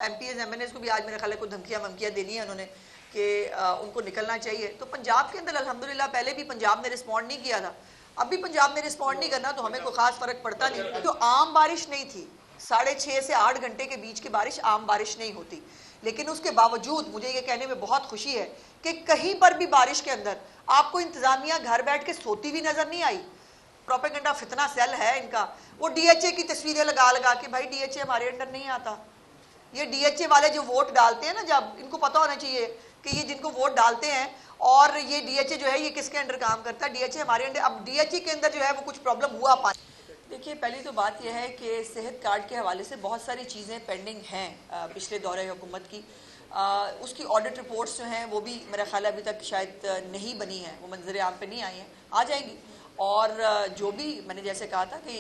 MPS MNS को भी आज मेरे ख्याल है कुछ धमकियां वमकियां देनी है उन्होंने कि उनको निकलना चाहिए। तो पंजाब के अंदर अल्हम्दुलिल्लाह पहले भी पंजाब ने रिस्पॉन्ड नहीं किया था, अब भी पंजाब ने रिस्पॉन्ड नहीं करना तो हमें कोई खास फर्क पड़ता नहीं। तो आम बारिश नहीं थी, 6.5 से 8 घंटे के बीच की बारिश आम बारिश नहीं होती, लेकिन उसके बावजूद मुझे ये कहने में बहुत खुशी है कि कहीं पर भी बारिश के अंदर आपको इंतजामिया घर बैठ के सोती हुई नजर नहीं आई। प्रोपेगेंडा फितना सेल है इनका, वो डीएचए की तस्वीरें लगा लगा के, भाई डीएचए हमारे अंडर नहीं आता। ये डीएचए वाले जो वोट डालते हैं ना, जब इनको पता होना चाहिए कि ये जिनको वोट डालते हैं और ये डीएचए जो है ये किसके अंडर काम करता है, डीएचए हमारे अंडर। अब डीएचए के अंदर जो है वो कुछ प्रॉब्लम हुआ पानी। देखिए, पहली तो बात यह है कि सेहत कार्ड के हवाले से बहुत सारी चीज़ें पेंडिंग हैं पिछले दौरे हुकूमत की। उसकी ऑडिट रिपोर्ट्स जो हैं वो भी मेरा ख्याल अभी तक शायद नहीं बनी हैं, वो मंजर आम पे नहीं आई हैं, आ जाएंगी। और जो भी मैंने जैसे कहा था कि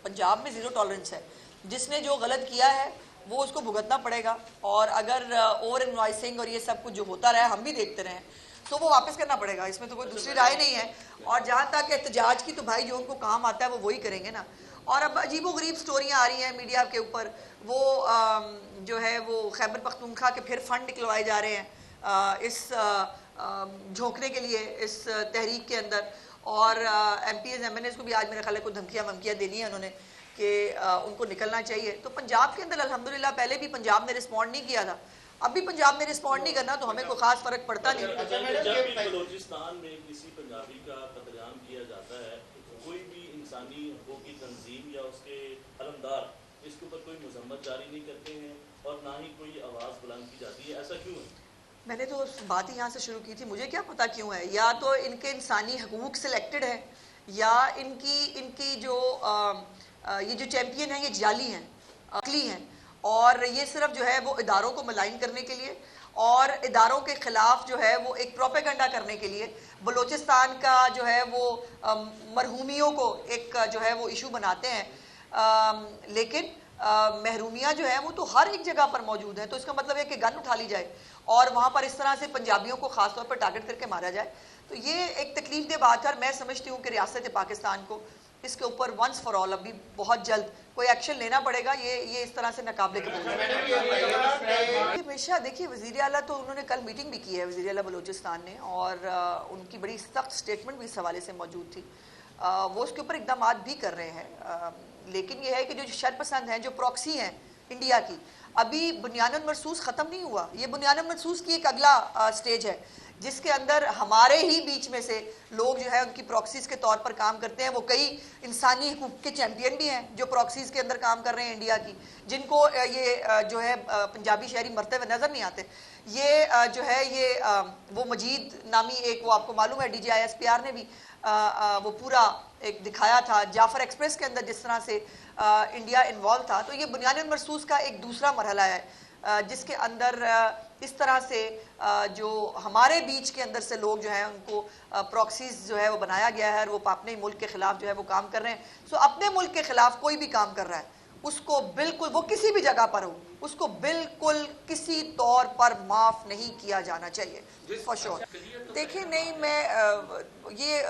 पंजाब में ज़ीरो टॉलरेंस है, जिसने जो गलत किया है वो उसको भुगतना पड़ेगा। और अगर ओवर इनवॉइसिंग और ये सब कुछ जो होता रहा हम भी देखते रहे तो वो वापस करना पड़ेगा, इसमें तो कोई दूसरी राय नहीं है। और जहाँ तक एहतजाज की, तो भाई जो उनको काम आता है वो वही करेंगे ना। और अब अजीबो गरीब स्टोरियाँ आ रही हैं मीडिया के ऊपर, वो जो है वो खैबर पख्तूनख्वा के फिर फंड निकलवाए जा रहे हैं इस झोंकने के लिए इस तहरीक के अंदर। और एमपीएस एमएनएस को भी आज मेरे ख्याल है कुछ धमकियां वमकियां देनी है उन्होंने कि उनको निकलना चाहिए। तो पंजाब के अंदर अल्हम्दुलिल्लाह पहले भी पंजाब ने रिस्पॉन्ड नहीं किया था, अब भी पंजाब ने रिस्पॉन्ड नहीं करना तो हमें कोई खास फर्क पड़ता नहीं। बलूचिस्तान में किसी पंजाबी का कत्लेआम किया जाता है, कोई भी इंसानी हकूक़ की तंजीम या उसके अलमदार इसके ऊपर कोई मजम्मत जारी नहीं करते हैं और ना ही कोई आवाज़ बुलंद की जाती है, ऐसा क्यों है? मैंने तो बात ही यहाँ से शुरू की थी, मुझे क्या पता क्यों है। या तो इनके इंसानी हकूक़ सिलेक्टेड है, या इनकी जो ये जो चैंपियन है ये जाली हैं, अकली हैं, और ये सिर्फ जो है वो इदारों को मलाइन करने के लिए और इदारों के खिलाफ जो है वो एक प्रोपेगेंडा करने के लिए बलूचिस्तान का जो है वो मरहूमियों को एक जो है वो इशू बनाते हैं। लेकिन महरूमियाँ जो है वो तो हर एक जगह पर मौजूद है, तो इसका मतलब है कि गन उठा ली जाए और वहाँ पर इस तरह से पंजाबियों को खासतौर पर टारगेट करके मारा जाए, तो ये एक तकलीफ दे बात है। और मैं समझती हूँ कि रियासत पाकिस्तान को इसके ऊपर वंस फॉर ऑल अभी बहुत जल्द कोई एक्शन लेना पड़ेगा। ये इस तरह से नाकाबिले कबूल है। हमेशा देखिए, वज़ीर आला तो उन्होंने कल मीटिंग भी की है, वज़ीर आला बलूचिस्तान ने, और उनकी बड़ी सख्त स्टेटमेंट भी इस हवाले से मौजूद थी। वो उसके ऊपर इकदाम भी कर रहे हैं, लेकिन ये है कि जो शरपसंद हैं, जो प्रॉक्सी हैं इंडिया की, अभी बुनियादन महसूस ख़त्म नहीं हुआ। ये बुनियादन महसूस की एक अगला स्टेज है जिसके अंदर हमारे ही बीच में से लोग जो है उनकी प्रॉक्सीज के तौर पर काम करते हैं। वो कई इंसानी हकूक़ के चैंपियन भी हैं जो प्रॉक्सीज के अंदर काम कर रहे हैं इंडिया की, जिनको ये जो है पंजाबी शहरी मरते हुए नज़र नहीं आते। ये जो है ये वो मजीद नामी एक, वो आपको मालूम है DGISPR ने भी वो पूरा एक दिखाया था जाफर एक्सप्रेस के अंदर जिस तरह से इंडिया इन्वॉल्व था। तो ये बुनियादन महसूस का एक दूसरा मरहला है जिसके अंदर इस तरह से जो हमारे बीच के अंदर से लोग जो है उनको प्रॉक्सीज जो है वो बनाया गया है और वो अपने मुल्क के खिलाफ जो है वो काम कर रहे हैं। सो अपने मुल्क के खिलाफ कोई भी काम कर रहा है उसको बिल्कुल, वो किसी भी जगह पर हो, उसको बिल्कुल किसी तौर पर माफ़ नहीं किया जाना चाहिए फॉर श्योर। देखिए, नहीं, मैं ये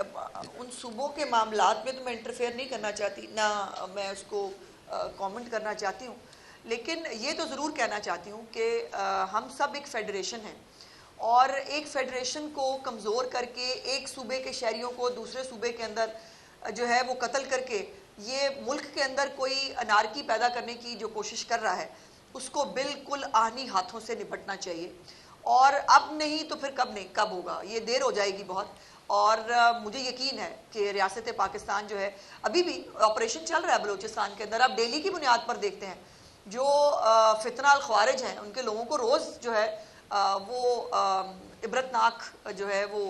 उन सूबों के मामलात में तो मैं इंटरफेयर नहीं करना चाहती, ना मैं उसको कमेंट करना चाहती हूँ, लेकिन ये तो ज़रूर कहना चाहती हूँ कि हम सब एक फेडरेशन हैं और एक फेडरेशन को कमज़ोर करके एक सूबे के शहरियों को दूसरे सूबे के अंदर जो है वो कत्ल करके ये मुल्क के अंदर कोई अनारकी पैदा करने की जो कोशिश कर रहा है उसको बिल्कुल आहनी हाथों से निपटना चाहिए। और अब नहीं तो फिर कब होगा, ये देर हो जाएगी बहुत। और मुझे यकीन है कि रियासत पाकिस्तान जो है, अभी भी ऑपरेशन चल रहा है बलूचिस्तान के अंदर, आप डेली की बुनियाद पर देखते हैं जो फितना अल ख्वारिज हैं उनके लोगों को रोज़ जो है वो इबरतनाक जो है वो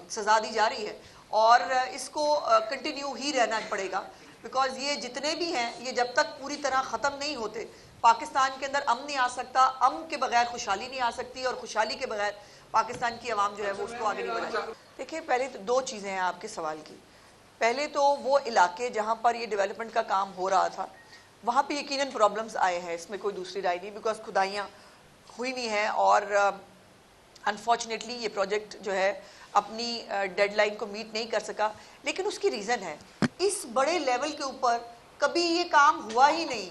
सज़ा दी जा रही है और इसको कंटिन्यू ही रहना पड़ेगा, बिकॉज ये जितने भी हैं ये जब तक पूरी तरह ख़त्म नहीं होते पाकिस्तान के अंदर अमन नहीं आ सकता, अमन के बगैर खुशहाली नहीं आ सकती और खुशहाली के बगैर पाकिस्तान की आवाम जो है वो उसको आगे नहीं बढ़ाएगी। देखिए, पहले तो दो चीज़ें हैं आपके सवाल की। पहले तो वो इलाके जहाँ पर ये डेवलपमेंट का काम हो रहा था वहाँ पे यकीनन प्रॉब्लम्स आए हैं, इसमें कोई दूसरी राय नहीं, बिकॉज खुदाइयाँ हुई नहीं हैं और अनफॉर्चुनेटली ये प्रोजेक्ट जो है अपनी डेडलाइन को मीट नहीं कर सका। लेकिन उसकी रीज़न है, इस बड़े लेवल के ऊपर कभी ये काम हुआ ही नहीं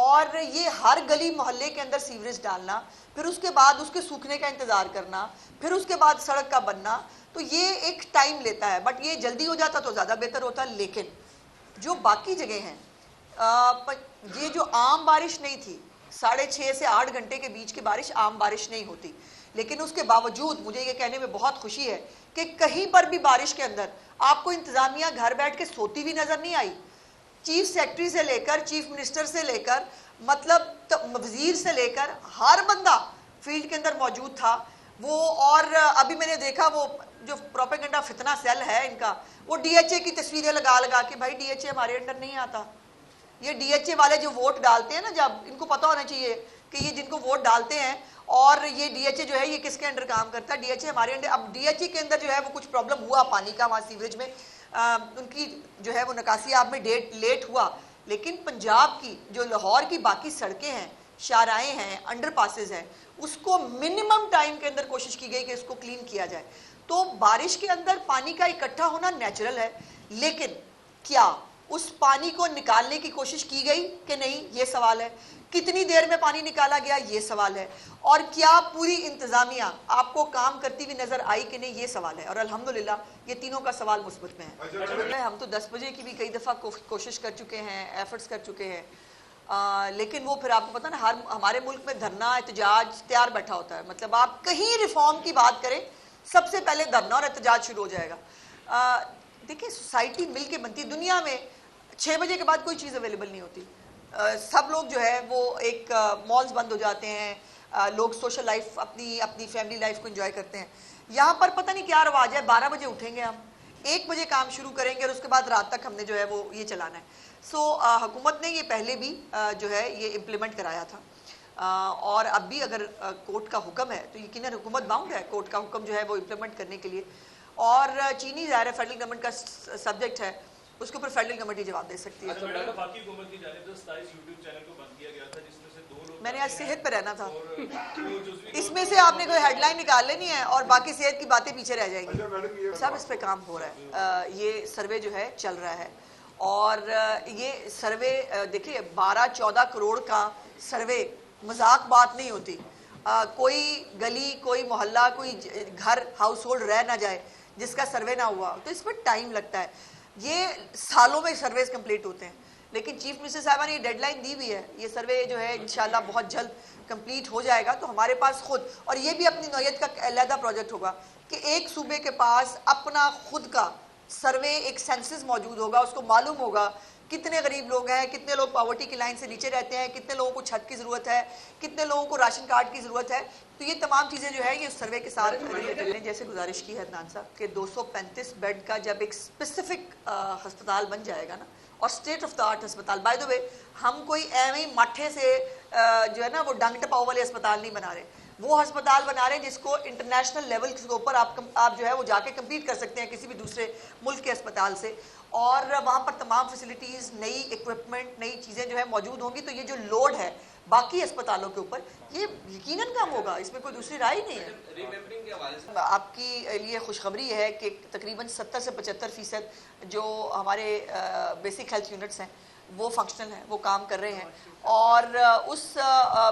और ये हर गली मोहल्ले के अंदर सीवरेज डालना, फिर उसके बाद उसके सूखने का इंतजार करना, फिर उसके बाद सड़क का बनना, तो ये एक टाइम लेता है। बट ये जल्दी हो जाता तो ज़्यादा बेहतर होता। लेकिन जो बाकी जगह हैं, ये जो आम बारिश नहीं थी, 6.5 से 8 घंटे के बीच की बारिश आम बारिश नहीं होती, लेकिन उसके बावजूद मुझे ये कहने में बहुत खुशी है कि कहीं पर भी बारिश के अंदर आपको इंतजामिया घर बैठ के सोती हुई नजर नहीं आई। चीफ सेक्रेटरी से लेकर चीफ मिनिस्टर से लेकर मतलब वजीर से लेकर हर बंदा फील्ड के अंदर मौजूद था वो। और अभी मैंने देखा वो जो प्रोपेगेंडा फितना सेल है इनका, वो डीएचए की तस्वीरें लगा लगा के, भाई डीएचए हमारे अंडर नहीं आता। ये डीएचए वाले जो वोट डालते हैं ना, जब इनको पता होना चाहिए कि ये जिनको वोट डालते हैं और ये डीएचए जो है ये किसके अंडर काम करता है, डीएचए हमारे अंडर। अब डीएचए के अंदर जो है वो कुछ प्रॉब्लम हुआ पानी का, वहाँ सीवरेज में उनकी जो है वो निकासियाब में लेट हुआ, लेकिन पंजाब की जो लाहौर की बाकी सड़कें हैं, शाहराएँ हैं, अंडरपासेस हैं, उसको मिनिमम टाइम के अंदर कोशिश की गई कि इसको क्लीन किया जाए। तो बारिश के अंदर पानी का इकट्ठा होना नेचुरल है, लेकिन क्या उस पानी को निकालने की कोशिश की गई कि नहीं, ये सवाल है। कितनी देर में पानी निकाला गया, ये सवाल है। और क्या पूरी इंतजामिया आपको काम करती हुई नजर आई कि नहीं, ये सवाल है। और अल्हम्दुलिल्लाह ये तीनों का सवाल मुस्बत में है। हम तो 10 बजे की भी कई दफ़ा कोशिश कर चुके हैं, एफर्ट्स कर चुके हैं, लेकिन वो फिर आपको पता ना, हमारे मुल्क में धरना एहतजाज तैयार बैठा होता है। मतलब आप कहीं रिफॉर्म की बात करें, सबसे पहले धरना और एहतजाज शुरू हो जाएगा। देखिए, सोसाइटी मिल के बनती। दुनिया में 6 बजे के बाद कोई चीज़ अवेलेबल नहीं होती। सब लोग जो है वो एक मॉल्स बंद हो जाते हैं, लोग सोशल लाइफ अपनी फैमिली लाइफ को एंजॉय करते हैं। यहाँ पर पता नहीं क्या रवाज है, 12 बजे उठेंगे हम, 1 बजे काम शुरू करेंगे और उसके बाद रात तक हमने जो है वो ये चलाना है। सो हुकूमत ने ये पहले भी जो है ये इम्प्लीमेंट कराया था, और अब भी अगर कोर्ट का हुक्म है तो यकीनन हुकूमत बाउंड है कोर्ट का हुक्म जो है वो इम्प्लीमेंट करने के लिए। और चीनी ज़ाहिर है फेडरल गवर्नमेंट का सब्जेक्ट है, उसके ऊपर फेडरल गवर्नमेंट ही जवाब दे सकती है। मैंने आज सेहत पे रहना था, इसमें से आपने कोई हेडलाइन निकाल लेनी है और बाकी सेहत की बातें पीछे रह जाएंगी। सब इस पे काम हो रहा है। ये सर्वे जो है चल रहा है, और ये सर्वे देखिए 12-14 करोड़ का सर्वे मजाक बात नहीं होती। कोई गली, कोई मोहल्ला, कोई घर, हाउस होल्ड रह ना जाए जिसका सर्वे ना हुआ, तो इस पर टाइम लगता है। ये सालों में सर्वेज कंप्लीट होते हैं, लेकिन चीफ मिनिस्टर साहबा ने ये डेडलाइन दी हुई है। ये सर्वे जो है इंशाल्लाह बहुत जल्द कंप्लीट हो जाएगा। तो हमारे पास खुद, और ये भी अपनी नौयत का अलहदा प्रोजेक्ट होगा कि एक सूबे के पास अपना खुद का सर्वे, एक सेंसस मौजूद होगा, उसको मालूम होगा कितने गरीब लोग हैं, कितने लोग पॉवर्टी की लाइन से नीचे रहते हैं, कितने लोगों को छत की ज़रूरत है, कितने लोगों को राशन कार्ड की ज़रूरत है। तो ये तमाम चीज़ें जो है ये सर्वे के साथ रिलेटेड हैं। जैसे गुजारिश की है अदनान साहब कि 235 बेड का जब एक स्पेसिफिक अस्पताल बन जाएगा ना, और स्टेट ऑफ द आर्ट अस्पताल, बाय द वे हम कोई एवं मट्ठे से जो है ना वो डंग टपाव वाले अस्पताल नहीं बना रहे, वो अस्पताल बना रहे हैं जिसको इंटरनेशनल लेवल के ऊपर आप जो है वो जाके कम्पीट कर सकते हैं किसी भी दूसरे मुल्क के अस्पताल से, और वहाँ पर तमाम फैसिलिटीज़, नई इक्विपमेंट, नई चीज़ें जो है मौजूद होंगी। तो ये जो लोड है बाकी अस्पतालों के ऊपर, ये यकीनन कम होगा, इसमें कोई दूसरी राय नहीं है। आपकी लिए खुशखबरी है कि तकरीबन 70 से 75% जो हमारे बेसिक हेल्थ यूनिट्स हैं वो फंक्शनल हैं, वो काम कर रहे हैं। और उस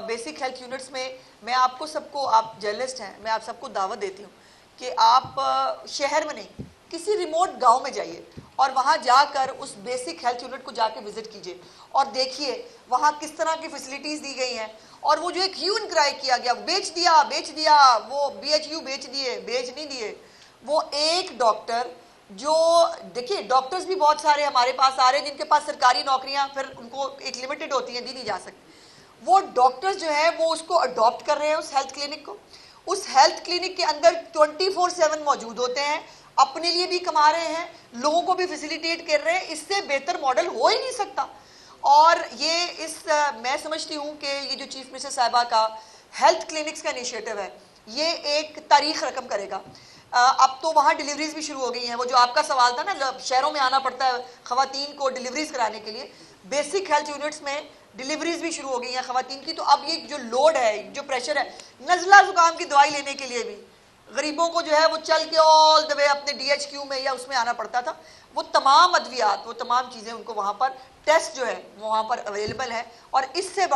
बेसिक हेल्थ यूनिट्स में मैं आपको सबको, आप जर्नलिस्ट हैं, मैं आप सबको दावत देती हूँ कि आप शहर में नहीं, किसी रिमोट गांव में जाइए और वहाँ जाकर उस बेसिक हेल्थ यूनिट को जाके विजिट कीजिए और देखिए वहाँ किस तरह की फैसिलिटीज़ दी गई हैं। और वो जो एक ह्यू एंड क्राई किया गया, बेच दिया, वो BHU बेच दिए, बेच नहीं दिए। वो एक डॉक्टर जो, देखिए डॉक्टर्स भी बहुत सारे हमारे पास आ रहे हैं जिनके पास सरकारी नौकरियाँ फिर उनको एक लिमिटेड होती हैं, दी नहीं जा सकती। वो डॉक्टर्स जो है वो उसको अडॉप्ट कर रहे हैं उस हेल्थ क्लिनिक को। उस हेल्थ क्लिनिक के अंदर 24/7 मौजूद होते हैं, अपने लिए भी कमा रहे हैं, लोगों को भी फैसिलिटेट कर रहे हैं। इससे बेहतर मॉडल हो ही नहीं सकता। और ये मैं समझती हूँ कि ये जो चीफ मिनिस्टर साहिबा का हेल्थ क्लिनिक्स का इनिशिएटिव है, ये एक तारीख रकम करेगा। अब तो वहाँ डिलीवरीज भी शुरू हो गई हैं। वो जो आपका सवाल था ना, शहरों में आना पड़ता है खवातीन को डिलीवरीज कराने के लिए, बेसिक हेल्थ यूनिट्स में डिलीवरीज भी शुरू हो गई हैं खवातीन की। तो अब ये जो लोड है, जो प्रेशर है, नज़ला जुकाम की दवाई लेने के लिए भी गरीबों को जो है वो चल के ऑल द वे अपने DHQ में या उसमें आना पड़ता था। वो तमाम अद्वियात, वो तमाम चीज़ें उनको वहाँ पर टेस्ट जो है वो वहाँ पर अवेलेबल है। और इससे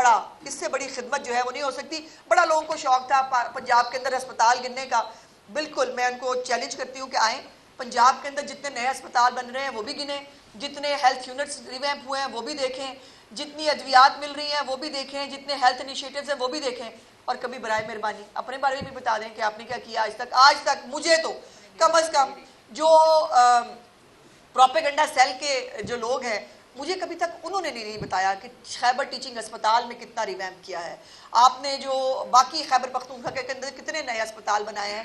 बड़ी खिदमत जो है वो नहीं हो सकती। बड़ा लोगों को शौक था पंजाब के अंदर अस्पताल गिनने का। बिल्कुल मैं उनको चैलेंज करती हूँ कि आएँ, पंजाब के अंदर जितने नए अस्पताल बन रहे हैं वो भी गिने, जितने हेल्थ यूनिट्स रिवैम्प हुए हैं वो भी देखें, जितनी अद्वियात मिल रही हैं वो भी देखें, जितने हेल्थ इनिशिएटिव्स हैं वो भी देखें। और कभी बराए मेहरबानी अपने बारे में भी बता दें कि आपने क्या किया आज तक मुझे तो कम अज़ कम जो प्रोपेगेंडा सेल के जो लोग हैं, मुझे कभी तक उन्होंने नहीं बताया कि खैबर टीचिंग अस्पताल में कितना रिवैम्प किया है आपने, जो बाकी खैबर पख्तूनख्वा के अंदर कितने नए अस्पताल बनाए हैं।